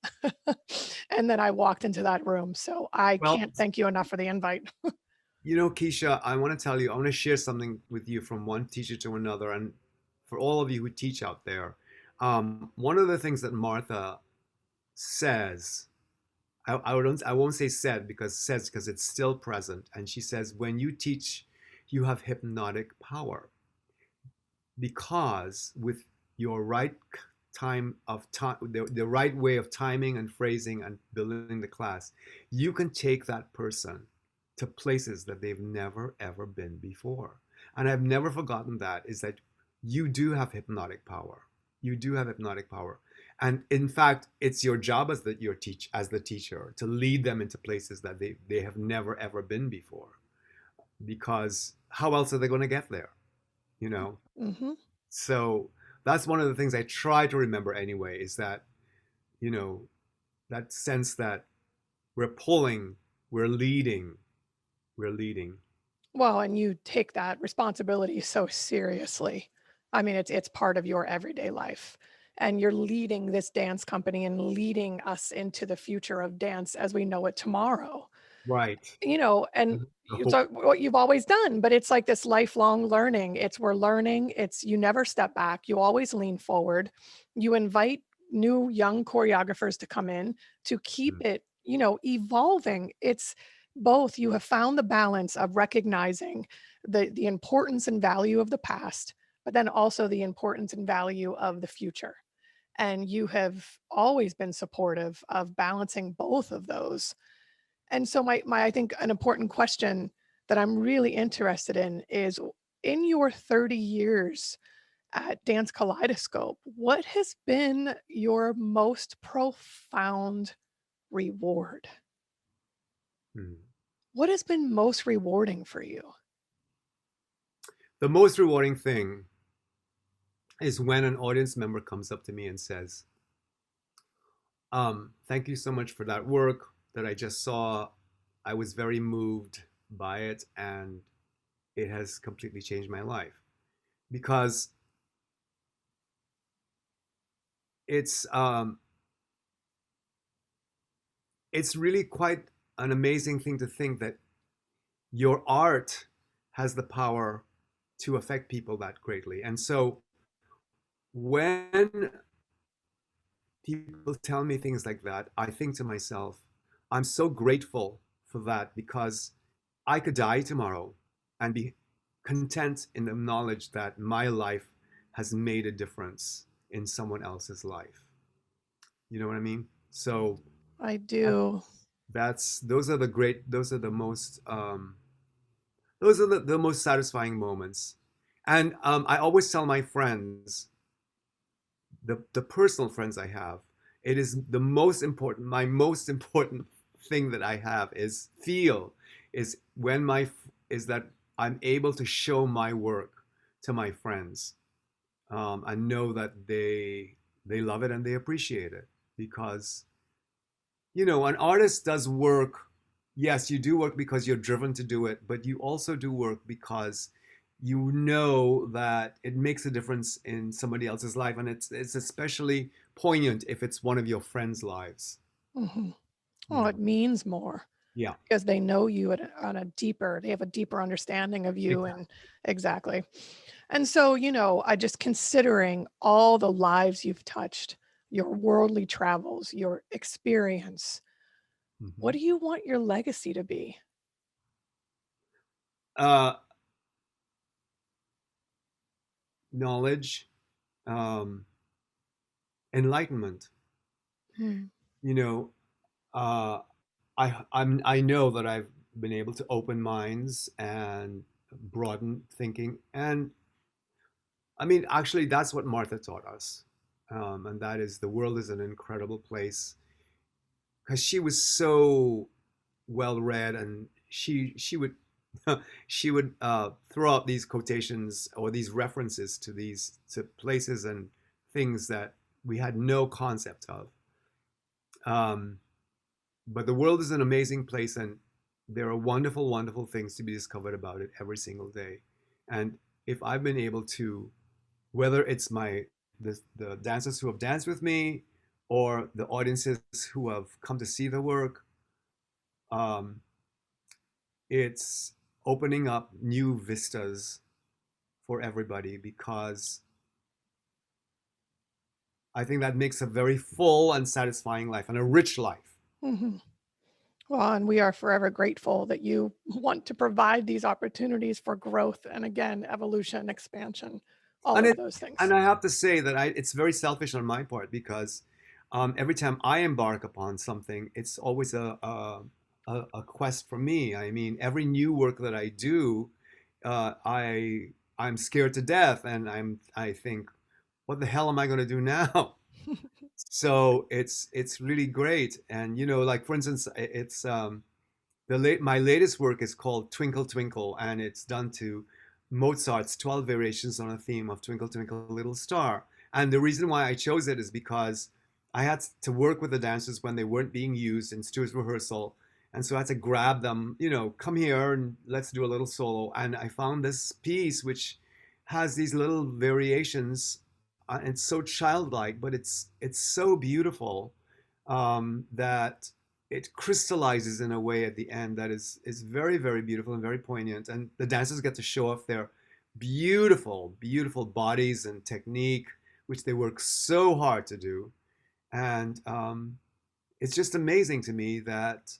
and then I walked into that room. So I well, can't thank you enough for the invite. Keisha, I want to tell you, I want to share something with you from one teacher to another. And for all of you who teach out there, one of the things that Martha says, I won't say said because says because it's still present. And she says, when you teach, you have hypnotic power because with your right the right way of timing and phrasing and building the class, you can take that person to places that they've never ever been before. And I've never forgotten that is that you do have hypnotic power. You do have hypnotic power. And in fact, it's your job as the teacher to lead them into places that they have never ever been before. Because how else are they going to get there? You know? Hmm. So that's one of the things I try to remember anyway is that, you know, that sense that we're pulling, we're leading, we're leading. Well, and you take that responsibility so seriously. I mean, it's part of your everyday life. And you're leading this dance company and leading us into the future of dance as we know it tomorrow. Right. And I it's hope. what you've always done, but it's like this lifelong learning. It's we're learning, it's you never step back, you always lean forward. You invite new young choreographers to come in to keep Mm. it, evolving. It's both you have found the balance of recognizing the importance and value of the past, but then also the importance and value of the future. And you have always been supportive of balancing both of those. And so my I think an important question that I'm really interested in is in your 30 years at Dance Kaleidoscope, what has been your most profound reward? Mm. What has been most rewarding for you? The most rewarding thing is when an audience member comes up to me and says, "Thank you so much for that work. that I just saw, I was very moved by it, and it has completely changed my life because it's um, it's really quite an amazing thing to think that your art has the power to affect people that greatly. And so when people tell me things like that, I think to myself, I'm so grateful for that because I could die tomorrow and be content in the knowledge that my life has made a difference in someone else's life. You know what I mean? So I do. that's those are the great those are the most satisfying moments. And I always tell my friends, the personal friends I have, it is the most important, my most important thing that I have is when is that I'm able to show my work to my friends. I know that they love it and they appreciate it because an artist does work. Yes, you do work because you're driven to do it, but you also do work because you know that it makes a difference in somebody else's life, and it's especially poignant if it's one of your friends' lives. Hmm. You Well, know, it means more yeah. because they know you on a deeper, they have a deeper understanding of you. Exactly. And exactly. And so, I just considering all the lives you've touched, your worldly travels, your experience, what Hmm. do you want your legacy to be? Uh, Knowledge, um, enlightenment. Hmm. You know, uh, I know that I've been able to open minds and broaden thinking, and I mean, actually, that's what Martha taught us, and that is the world is an incredible place because she was so well read, and she would she would throw out these quotations or these references to these to places and things that we had no concept of. Um, but the world is an amazing place, and there are wonderful, wonderful things to be discovered about it every single day. And if I've been able to, whether it's the dancers who have danced with me or the audiences who have come to see the work, um, it's opening up new vistas for everybody because I think that makes a very full and satisfying life and a rich life. Hmm. Well, and we are forever grateful that you want to provide these opportunities for growth and again, evolution, expansion, all And of it those things. and I have to say that it's very selfish on my part because every time I embark upon something, it's always a quest for me. I mean, every new work that I do, I'm scared to death, and I think, what the hell am I going to do now? So it's really great, and like for instance, it's my latest work is called Twinkle Twinkle, and it's done to Mozart's 12 variations on a theme of Twinkle Twinkle Little Star. And the reason why I chose it is because I had to work with the dancers when they weren't being used in Stuart's rehearsal. And so I had to grab them, come here and let's do a little solo. And I found this piece which has these little variations. And it's so childlike, but it's so beautiful that it crystallizes in a way at the end that is very, very beautiful and very poignant. And the dancers get to show off their beautiful, beautiful bodies and technique, which they work so hard to do. And it's just amazing to me that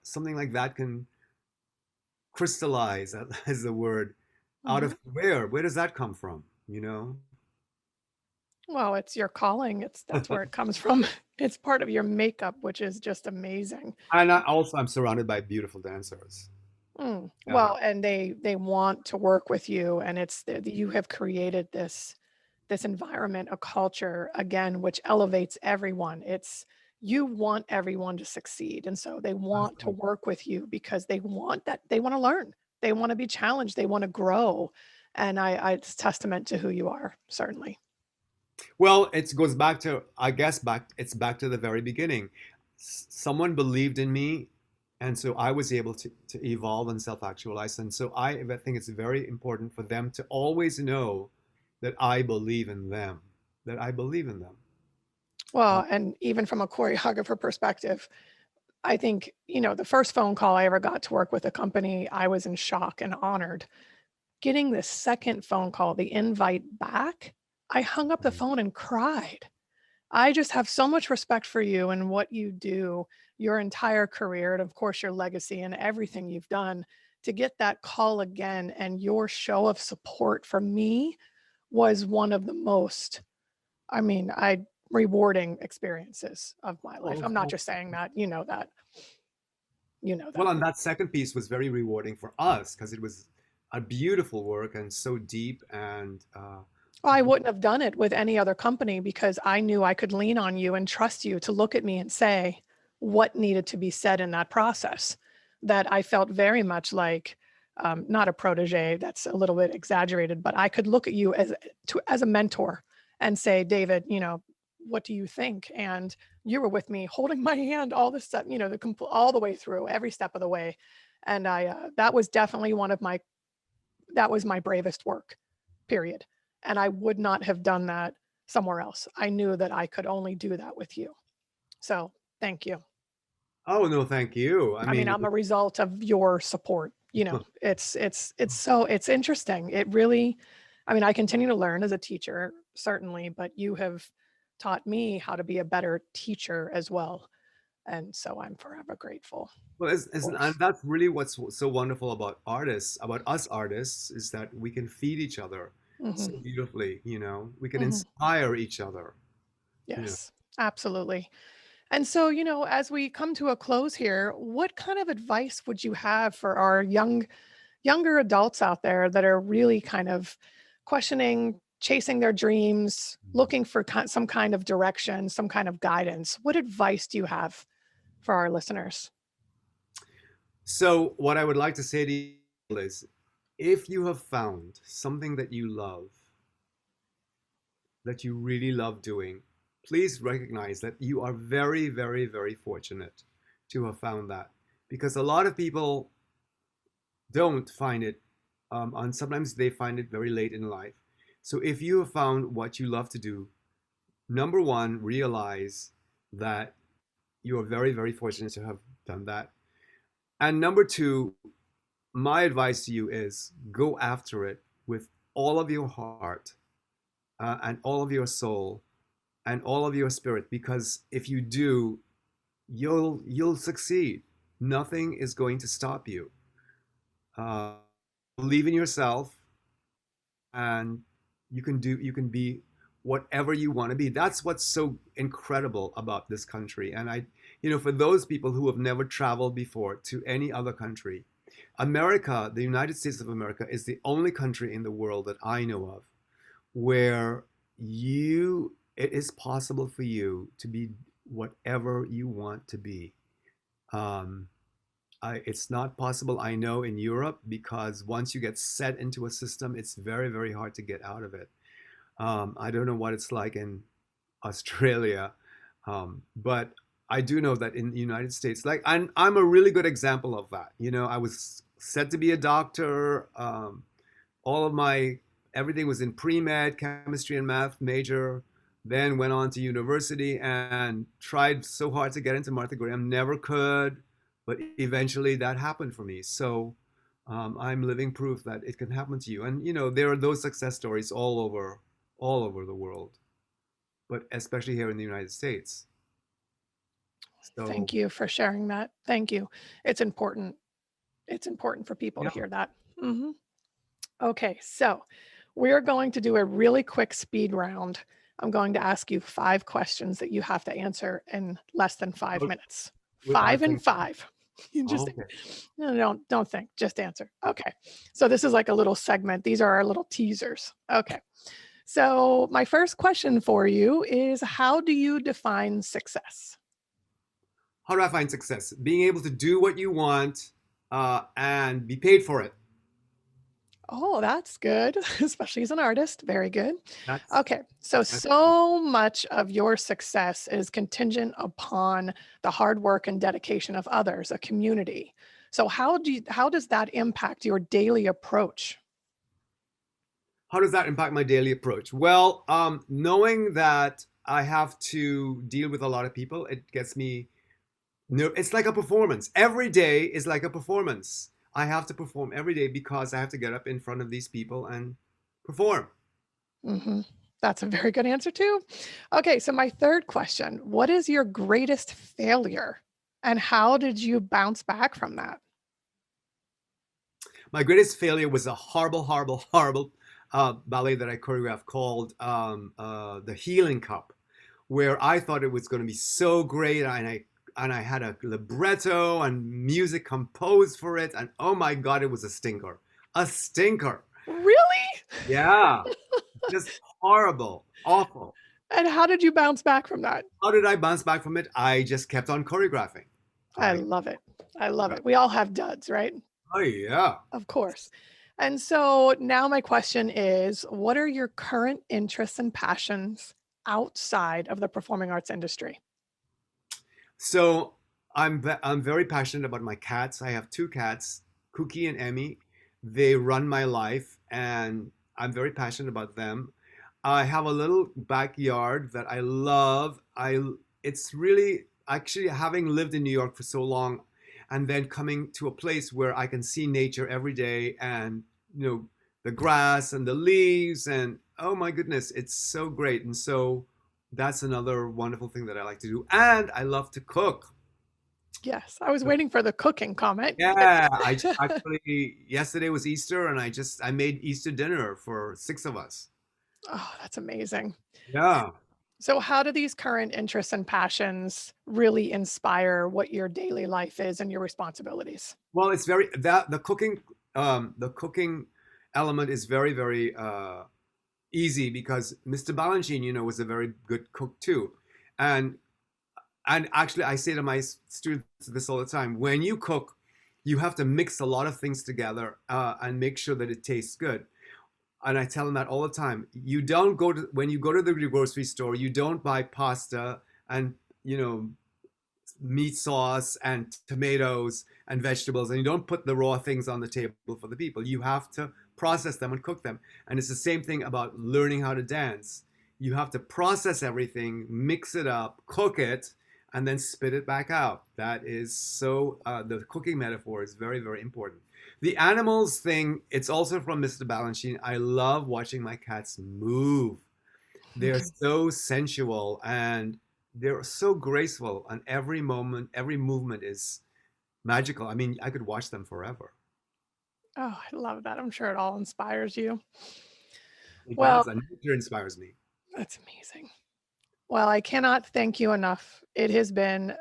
something like that can crystallize, as the word, out Mhm. of where? Where does that come from? You know? Well, it's your calling. That's where it comes from. It's part of your makeup, which is just amazing. And I'm surrounded by beautiful dancers. Mm. Uh, Well, and they want to work with you, and it's you have created this environment, a culture again, which elevates everyone. It's you want everyone to succeed, and so they want to work with you because they want to learn, they want to be challenged, they want to grow, and it's testament to who you are, certainly. well, it goes back to, I guess, it's back to the very beginning. someone believed in me, and so I was able to evolve and self-actualize. And so I think it's very important for them to always know that I believe in them, that I believe in them. Well, and even from a choreographer perspective, I think, the first phone call I ever got to work with a company, I was in shock and honored. Getting the second phone call, the invite back, I hung up the phone and cried. I just have so much respect for you and what you do, your entire career, and of course, your legacy and everything you've done. To get that call again and your show of support for me was one of the most, I rewarding experiences of my life. I'm not Oh, just saying that, you know that. You know well, that. and that second piece was very rewarding for us because it was a beautiful work and so deep and Well, I wouldn't have done it with any other company because I knew I could lean on you and trust you to look at me and say what needed to be said in that process. That I felt very much like, not a protege, that's a little bit exaggerated, but I could look at you as a mentor and say, David, what do you think? And you were with me holding my hand all the stuff, all the way through every step of the way. And that was definitely that was my bravest work, period. And I would not have done that somewhere else. I knew that I could only do that with you. So thank you. oh no, thank you. I mean, I'm a result of your support. It's interesting. It really, I continue to learn as a teacher, certainly, but you have taught me how to be a better teacher as well. And so I'm forever grateful, well, of and course. that's really what's so wonderful about artists, about us artists, is that we can feed each other so Hmm. beautifully. We can Hmm. inspire each other. You know. Yes, absolutely. And so, as we come to a close here, what kind of advice would you have for our younger adults out there that are really kind of questioning, chasing their dreams, looking for some kind of direction, some kind of guidance? What advice do you have for our listeners? So, what I would like to say to you is, if you have found something that you love, that you really love doing, please recognize that you are very, very, very fortunate to have found that. Because a lot of people don't find it, and sometimes they find it very late in life. So if you have found what you love to do, number one, realize that you are very, very fortunate to have done that. And number two, my advice to you is go after it with all of your heart and all of your soul and all of your spirit, because if you do, you'll succeed. Nothing is going to stop you. Uh, Believe in yourself, and you can be whatever you want to be. That's what's so incredible about this country. And for those people who have never traveled before to any other country, America, the United States of America, is the only country in the world that I know of where it is possible for you to be whatever you want to be. um, it's not possible, I know, in Europe, because once you get set into a system, it's very, very hard to get out of it. I don't know what it's like in Australia, but I do know that in the United States, like I'm a really good example of that. I was set to be a doctor. All of my everything was in pre-med, chemistry and math major. Then went on to university and tried so hard to get into Martha Graham, never could, but eventually that happened for me. So I'm living proof that it can happen to you. And there are those success stories all over the world, but especially here in the United States. So Thank you for sharing that. Thank you. It's important. It's important for people to yeah, hear that. Hmm. Okay, so we're going to do a really quick speed round. I'm going to ask you 5 questions that you have to answer in less than 5 minutes. I Five and think. five. You just Okay. no, don't think, just answer. Okay. So this is like a little segment. These are our little teasers. Okay. So my first question for you is, how do you define success? How do I find success? Being able to do what you want and be paid for it. Oh, that's good, especially as an artist. Very good. That's Okay. So, that's so much of your success is contingent upon the hard work and dedication of others, a community. So, how does that impact your daily approach? How does that impact my daily approach? Well, knowing that I have to deal with a lot of people, it gets me. It's like a performance. Every day is like a performance. I have to perform every day because I have to get up in front of these people and perform. Mhm. That's a very good answer too. Okay, so my third question, what is your greatest failure and how did you bounce back from that? My greatest failure was a horrible, horrible, horrible ballet that I choreographed called the Healing Cup, where I thought it was going to be so great, and I had a libretto and music composed for it, and oh my god, it was a stinker. Really? Yeah, just horrible, awful. And how did you bounce back from that? How did I bounce back from it? I just kept on choreographing. I I love it. I love it. We all have duds, right? oh yeah. Of course. And so now my question is, what are your current interests and passions outside of the performing arts industry? So I'm very passionate about my cats. I have two cats, Cookie and Emmy. They run my life, and I'm very passionate about them. I have a little backyard that I love. I It's really actually having lived in New York for so long, and then coming to a place where I can see nature every day, and you know the grass and the leaves, and oh my goodness, it's so great. And so that's another wonderful thing that I like to do. And I love to cook. Yes, I was waiting for the cooking comment. Yeah, I actually yesterday was Easter, and I made Easter dinner for six of us. Oh, that's amazing. Yeah. So, how do these current interests and passions really inspire what your daily life is and your responsibilities? Well, it's very that the cooking element is very, very easy because Mr. Balanchine, was a very good cook too, and actually I say to my students this all the time: when you cook, you have to mix a lot of things together and make sure that it tastes good. And I tell them that all the time. You don't go to When you go to the grocery store, you don't buy pasta and you know meat sauce and tomatoes and vegetables, and you don't put the raw things on the table for the people. You have to process them and cook them. And it's the same thing about learning how to dance. You have to process everything, mix it up, cook it, and then spit it back out. That is the cooking metaphor is very, very important. The animals thing, it's also from Mr. Balanchine. I love watching my cats move. They're so sensual and they're so graceful, and every moment, every movement is magical. I mean, I could watch them forever. Oh, I love that. I'm sure it all inspires you. It Well, does, and nature inspires me. that's amazing. Well, I cannot thank you enough. It has been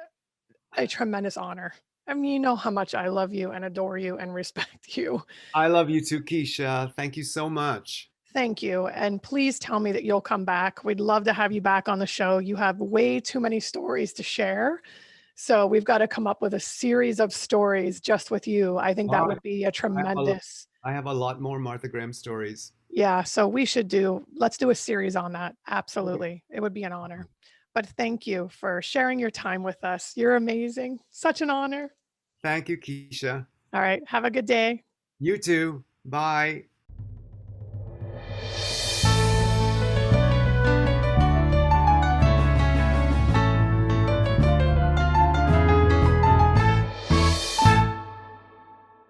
a tremendous honor. I mean, you know how much I love you and adore you and respect you. I love you too, Kiesha. Thank you so much. Thank you. And please tell me that you'll come back. We'd love to have you back on the show. You have way too many stories to share. So we've got to come up with a series of stories just with you. I think that All right. would be a I have a, tremendous. I have a lot more Martha Graham stories. Yeah, so let's do a series on that. Okay. Absolutely. It would be an honor. But thank you for sharing your time with us. You're amazing. Such an honor. Thank you, Kiesha. All right. Have a good day. You too. Bye.